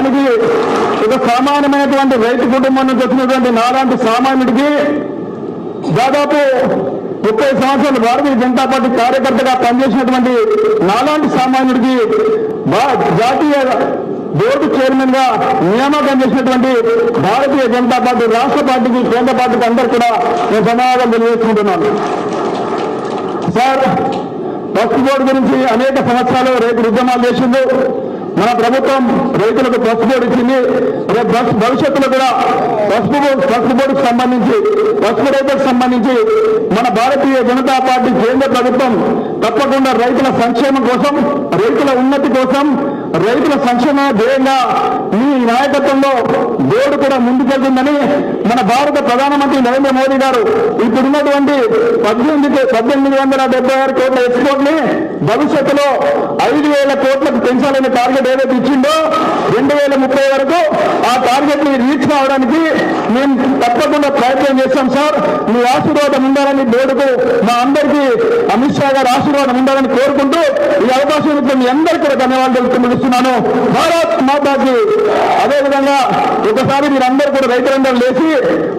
ఒక సామాన్యమైనటువంటి రైతు కుటుంబం నుంచి వచ్చినటువంటి నాలాంటి సామాన్యుడికి దాదాపు 30 సంవత్సరాలు భారతీయ జనతా పార్టీ కార్యకర్తగా పనిచేసినటువంటి నాలాంటి సామాన్యుడికి జాతీయ బోర్డు చైర్మన్ గా నియామకం చేసినటువంటి భారతీయ జనతా పార్టీ రాష్ట్ర పార్టీకి కేంద్ర పార్టీకి అందరూ కూడా నేను ధన్యవాదాలు తెలియజేసుకుంటున్నాను. సార్, పసుపు బోర్డు గురించి అనేక సంవత్సరాలు రైతులు ఉద్యమాలు చేసింది. మన ప్రభుత్వం రైతులకు పసుపు బోర్డు ఇచ్చింది. రేపు భవిష్యత్తులో కూడా పసుపు బోర్డుకు సంబంధించి పసుపు రైతులకు సంబంధించి మన భారతీయ జనతా పార్టీ కేంద్ర ప్రభుత్వం తప్పకుండా రైతుల సంక్షేమం కోసం, రైతుల ఉన్నతి కోసం, రైతుల సంక్షేమ ధ్యేయంగా మీ నాయకత్వంలో బోర్డు కూడా ముందుకెళ్తుందని మన భారత ప్రధానమంత్రి నరేంద్ర మోదీ గారు ఇప్పుడున్నటువంటి 1876 కోట్ల ఎక్స్పోర్ట్ ని భవిష్యత్తులో 5,000 కోట్లకు పెంచాలనే టార్గెట్ ఏదైతే ఇచ్చిందో 2030 వరకు ఆ టార్గెట్ ని రీచ్ కావడానికి మేము తప్పకుండా ప్రయత్నం చేస్తాం. సార్, మీ ఆశీర్వాదం ఉండాలని బోర్డుకు మా అందరికీ అమిత్ షా గారు ఆశీర్వాదం ఉండాలని కోరుకుంటూ ఈ అవకాశం ఇచ్చిన మీ అందరికీ కూడా ధన్యవాదాలు తెలుస్తున్నాను. భారత్ మాతాకి. అదేవిధంగా ఒకసారి మీరందరూ కూడా రైతులందరూ లేచి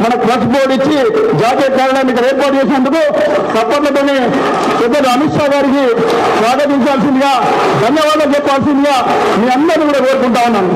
మనకు పసుపు బోర్డు ఇచ్చి జాతీయ కార్యాలయాన్ని ఇక్కడ ఏర్పాటు చేసినందుకు తప్పట్లతోనే పెద్దలు అమిత్ షా గారికి స్వాగతించాల్సిందిగా, ధన్యవాదాలు చెప్పాల్సిందిగా మీ అందరినీ కూడా కోరుకుంటా ఉన్నాను.